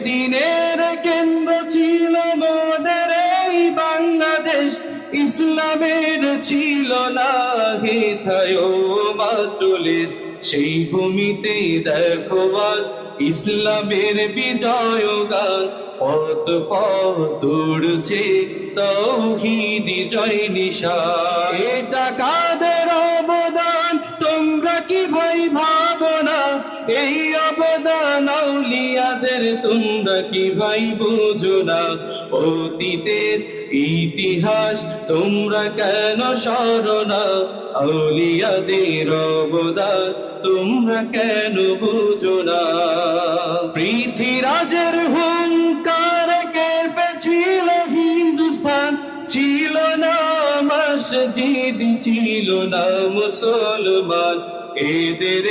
দিনের কেন্দ্র ছিল মোদের এই বাংলাদেশ, ইসলামের ছিল না হেথায় মাতুলের। সেই ভূমিতে দেখো আজ ইসলামের বিজয় গান, পথ পথ দৌড়ছে তাওহীদি জয় নিশান। এটা কাদের অবদান তোমরা কি ভাই ভাবো না? এই অবদান আউলিয়াদের তোমরা কি ভাই বুঝো না? অতীতের ইতিহাস তোমরা কেন সরো না? আউলিয়াদের অবদান তোমরা কেন বুঝো না? পৃথিবীরাজের হুঙ্কার কেঁপেছিল হিন্দুস্তান, ছিল না মসজিদ, ছিল না মুসলমান। এদের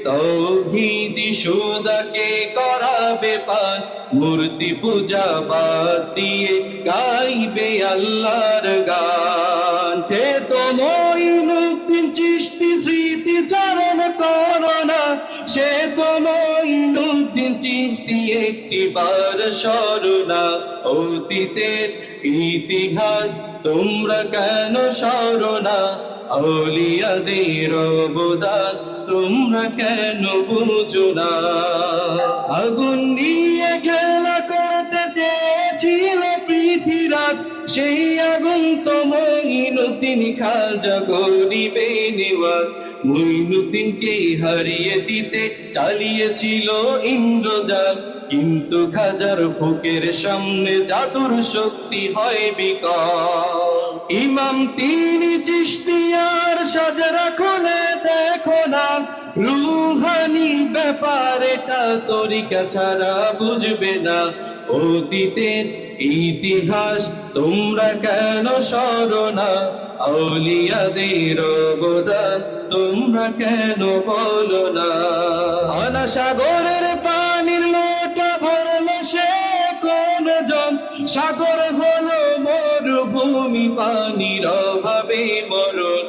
তাওহীদি সুদাকে করাবে পান, মূর্তি পূজা বাদ দিয়ে গাইবে আল্লাহর গান। সে তো মঈনুদ্দিন চিশতি স্মৃতিচারণ করো না, সে তো মঈনুদ্দিন চিশতি একটিবার স্মরণা। অতীতের ইতিহাস তোমরা কেন সরো না? আউলিয়াদের অবদান তোমরা কেন বুঝো না? আগুন নিয়ে খেলা করতে চেয়েছিল পৃথিবীরাজ, সেই আগুন তো মঈনুদ্দিন খাজা গরিবে নেওয়াজ। মঈনুদ্দিনকে হারিয়ে দিতে চালিয়েছিল ইন্দ্রজাল, কিন্তু খাজার বুকের সামনে জাদুর শক্তি হয় বিকল। ইমাম তিনি চিশতিয়ার সাজরা খুলে দেখো না, রুহানি ব্যাপার এটা তরিকা ছাড়া বুঝবে না। অতীতের ইতিহাস তোমরা কেন সরো না? আউলিয়াদের অবদান তোমরা কেন বলো না? আনা সাগরের পানির লোটা ভরল সে কোন জন, সাগর হলো মরুভূমি পানির অভাবে মরণ।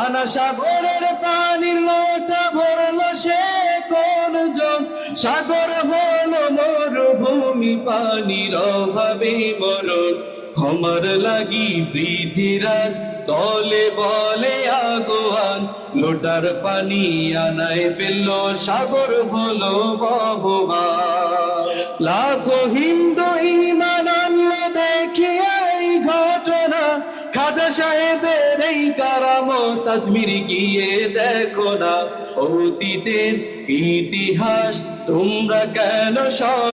আনা সাগরের পানির লোটা ভরল সে কোন জন, সাগর হলো মরুভূমি পানির অভাবে মরণ। ক্ষমার লাগি পৃথিবীরাজ তলে বলে আগোয়ান, লোটার পানি আনায় ফেললো সাগর হলো বহমান। লাখো হিন্দু ঈমান আনলো দেখি এই ঘটনা, খাজা সাহেবের এই কারামত আজমির গিয়ে দেখো না। অতীতের ইতিহাস তোমরা কেন